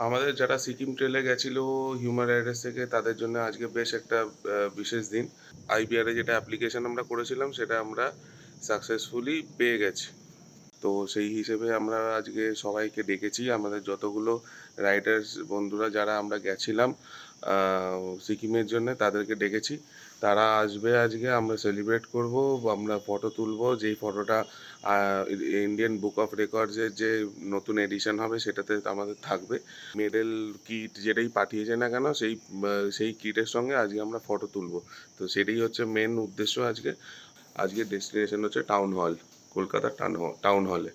আমাদের যারা সিকিম ট্রেলে গেছিল হিউম্যান রাইডার্স থেকে, তাদের জন্য আজকে বেশ একটা বিশেষ দিন। আইপিআরে যেটা অ্যাপ্লিকেশন আমরা করেছিলাম সেটা আমরা সাকসেসফুলি পেয়ে গেছি। তো সেই হিসেবে আমরা আজকে সবাইকে ডেকেছি, আমাদের যতগুলো রাইডার্স বন্ধুরা যারা আমরা গেছিলাম সিকিমের জন্য, তাদেরকে ডেকেছি। তারা আসবে আজকে, আমরা সেলিব্রেট করব, আমরা ফটো তুলব। যেই ফটোটা ইন্ডিয়ান বুক অফ রেকর্ডসের যে নতুন এডিশন হবে সেটাতে আমাদের থাকবে। মেডেল কিট যেটাই পাঠিয়েছে না কেন, সেই কিটের সঙ্গে আজকে আমরা ফটো তুলব। তো সেটাই হচ্ছে মেন উদ্দেশ্য আজকে। আজকের ডেস্টিনেশন হচ্ছে টাউন হল, কলকাতার টাউন হলে।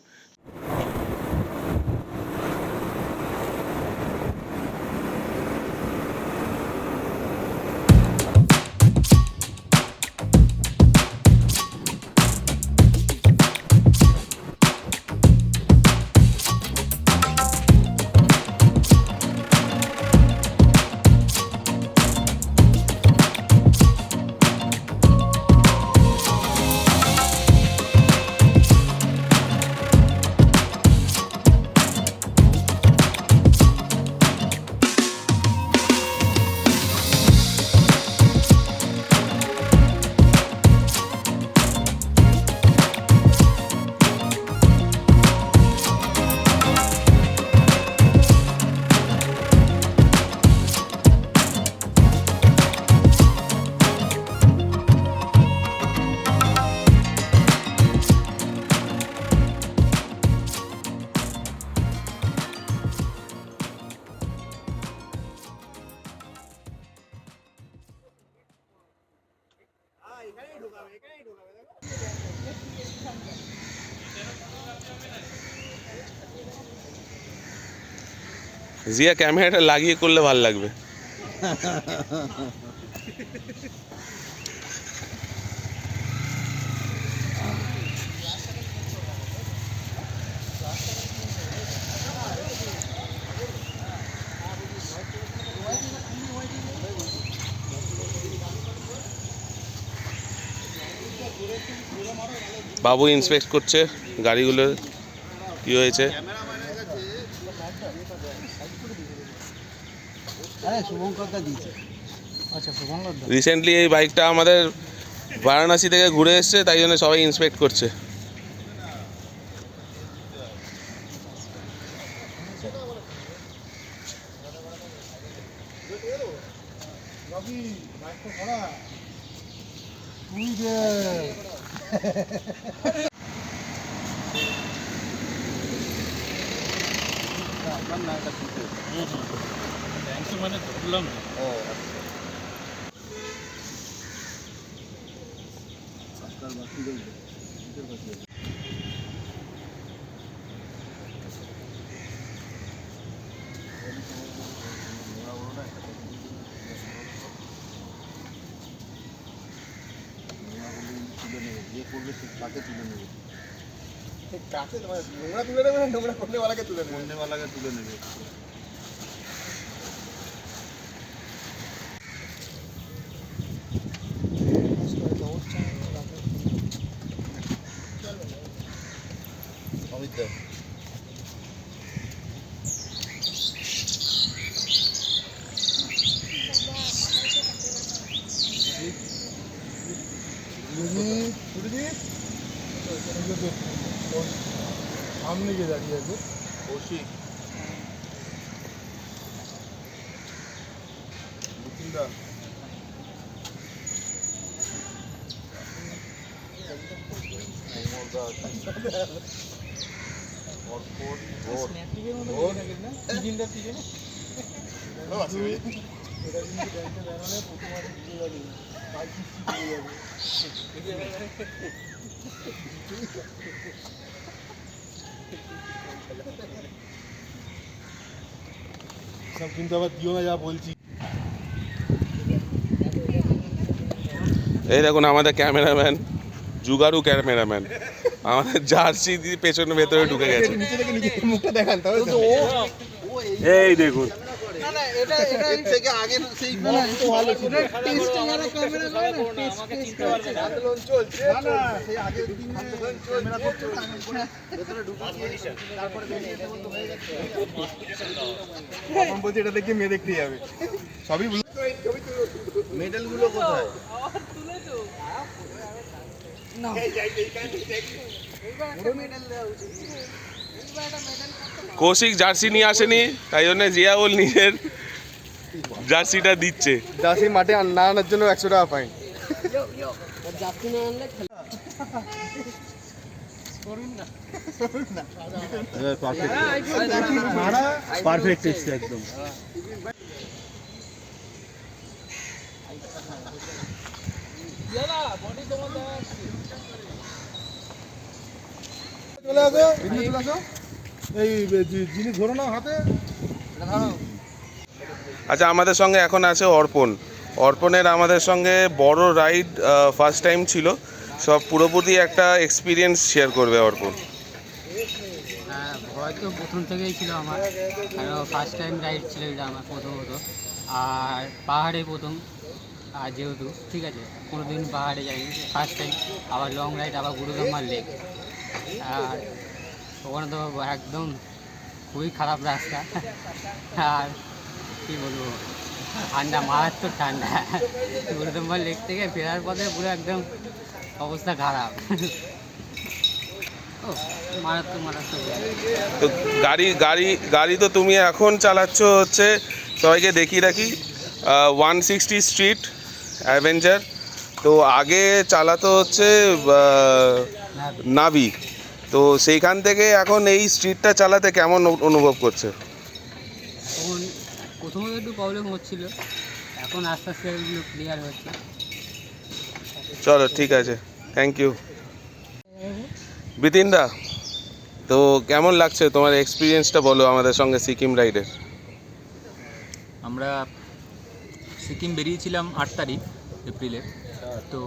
জিয়া ক্যামেরাটা লাগিয়ে করলে ভালো লাগবে। বাবু ইন্সপেক্ট করছে গাড়িগুলো কি হয়েছে। রিসেন্টলি এই বাইকটা আমাদের বারাণসী থেকে ঘুরে এসছে, তাই জন্য সবাই ইন্সপেক্ট করছে। তুলে নেবে। সামনে গিয়ে দাঁড়িয়ে আছে কৌশিক সব কিন্তু আবার দিও না যা বলছি। এই দেখুন আমাদের ক্যামেরাম্যান, জুগারু ক্যামেরাম্যান, আমাদের জার্সি দিয়ে পেছনে ভেতরে ঢুকে গেছে। এই দেখুন এটা থেকে আগে সেই ভালো ছিল টেস্টিং এর ক্যামেরা করে না টেস্ট করছে আন্দোলন চলছে না সেই আগের দিনে ক্যামেরা করতে ভেতরে ঢুকিয়ে তারপরে বেরিয়ে এসে বলতে হয়ে গেছে এখন বলছি এটা দেখে মেয়ে দেখতে যাবে সবই মেডেল গুলো কোথায় তুলে তো না পুরো মেডেল দেওয়া উচিত কৌশিক জার্সি নিয়ে আসেনি, তাই জন্য জিয়াউল নিজের জার্সিটা দিচ্ছে। জার্সি মাঠে না আনার জন্য 100 টাকা ফাইন। জার্সি না আনলে পারফেক্ট এসছে একদম। চলে আসো, চলে আসো। এই জিনিস ধরো না হাতে। আচ্ছা, আমাদের সঙ্গে এখন আছে অর্পণ। অর্পণের আমাদের সঙ্গে বড় রাইড ফার্স্ট টাইম ছিল, সব পুরোপুরি একটা এক্সপিরিয়েন্স শেয়ার করবে অর্পণ। হয়তো প্রথম থেকেই ছিল আমার, ফার্স্ট টাইম রাইড ছিল এটা আমার প্রথমত। আর পাহাড়ে প্রথম, আর যেহেতু ঠিক আছে কোনোদিন পাহাড়ে যাইনি, ফার্স্ট টাইম। আবার লং রাইড, আবার গুরুদম্বার লেক। আর ওখানে তো একদম খুবই খারাপ রাস্তা, আর কী বলবো, ঠান্ডা, মারাত্মক ঠান্ডা। গুরুদম্বার লেক থেকে ফেরার পথে পুরো একদম অবস্থা খারাপ। মারাত্মক মারাত্মক। তো গাড়ি তো তুমি এখন চালাচ্ছ হচ্ছে, সবাইকে দেখিয়ে রাখি, 160 স্ট্রিট অ্যাভেঞ্জার। তো আগে চালাতো হচ্ছে নাভি। তো সেইখান থেকে এখন এই স্ট্রিটটা চালাতে কেমন অনুভব করছে? তখন প্রথমত একটু প্রবলেম হচ্ছিল, এখন আস্তে আস্তে এগুলো ক্লিয়ার হচ্ছে। চলো, ঠিক আছে, থ্যাংক ইউ। বিতিন দা, তো কেমন লাগছে তোমার এক্সপিরিয়েন্সটা বলো আমাদের সঙ্গে সিকিম রাইডের। আমরা সিকিম বেরিয়েছিলাম 8 তারিখ এপ্রিলের। তো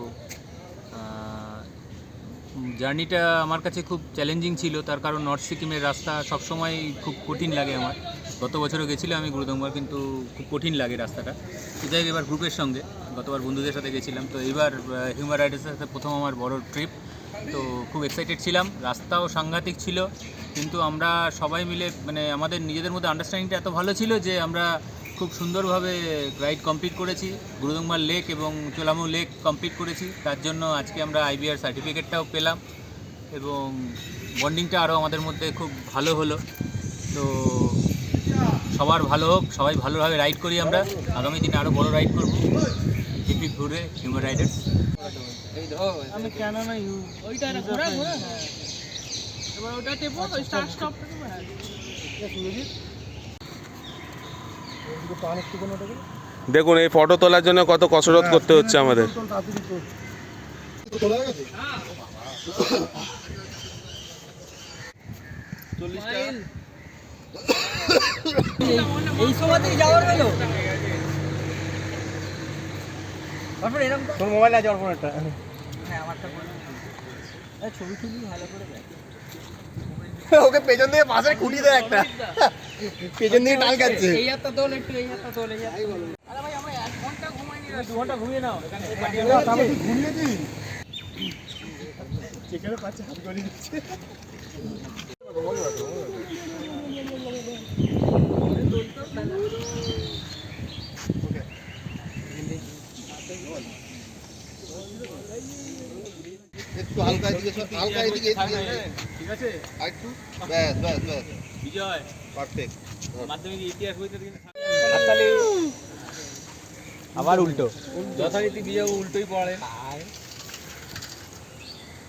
জার্নিটা আমার কাছে খুব চ্যালেঞ্জিং ছিল, তার কারণ নর্থ সিকিমের রাস্তা সবসময় খুব কঠিন লাগে আমার। গত বছরও গেছিলাম আমি গুরুদম্বার, কিন্তু খুব কঠিন লাগে রাস্তাটা। তো যাই এবার গ্রুপের সঙ্গে, গতবার বন্ধুদের সাথে গেছিলাম, তো এবার হিউম্যান রাইডার্সের সাথে প্রথম আমার বড় ট্রিপ। তো খুব এক্সাইটেড ছিলাম, রাস্তাও সাংঘাতিক ছিল, কিন্তু আমরা সবাই মিলে মানে আমাদের নিজেদের মধ্যে আন্ডারস্ট্যান্ডিংটা এত ভালো ছিল যে আমরা খুব সুন্দরভাবে রাইড কমপ্লিট করেছি। গুরুদম্বার লেক এবং চোলামু লেক কমপ্লিট করেছি, তার জন্য আজকে আমরা IBR সার্টিফিকেটটাও পেলাম এবং বন্ডিংটা আরও আমাদের মধ্যে খুব ভালো হলো। তো সবার ভালো হোক, সবাই ভালোভাবে রাইড করি আমরা, আগামী দিনে আরও বড় রাইড করবো। হিপি ঘুরে হিউম্যান রাইডার্স। আমি কেন না ওইটা ঘোরা ঘোরা এবার ওটা টেপো, স্টার্ট স্টপ দেখুন, এই ফটো তোলার জন্য কত কসরত করতে হচ্ছে আমাদের। এই সময়তেই যাওয়ার হলো। তোর মোবাইল আছে অর্পণ একটা? হ্যাঁ, আমারটা বলো। ছবি তুলি ভালো করে দেখ। ওকে পেছন দিয়ে পাশে খুঁটি দেয় একটা, পেছন দিয়ে টাল কাটছে। এই হাতটা তোল একটু, এই হাতটা তোল, এই হাতটা তোল। আরে ভাই, আমরা 1 ঘন্টা ঘুমাইনি, 2 ঘন্টা ঘুমিয়ে নাও। আমি তুই ঘুরিয়েছি চেকের পাচ্ছে, হাত করে দিচ্ছে। একটু হালকা এদিকে, হালকা এদিকে, ঠিক আছে, একটু ব্যাস ব্যাস ব্যাস, বিজয় পারফেক্ট। মাধ্যমিক ইতিহাস বইতে আবার উল্টো, যথারীতি বিজয় উল্টোই পড়ে।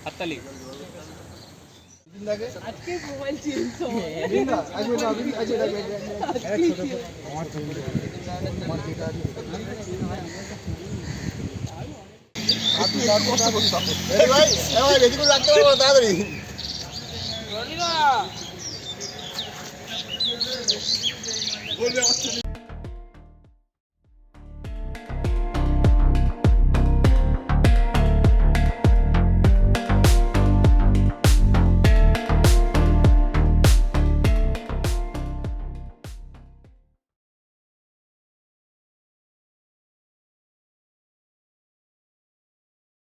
হাততালি। আজকে মোবাইল চেঞ্জ হবে। বেশি করে রাখতে পারবো তাড়াতাড়ি। বলবে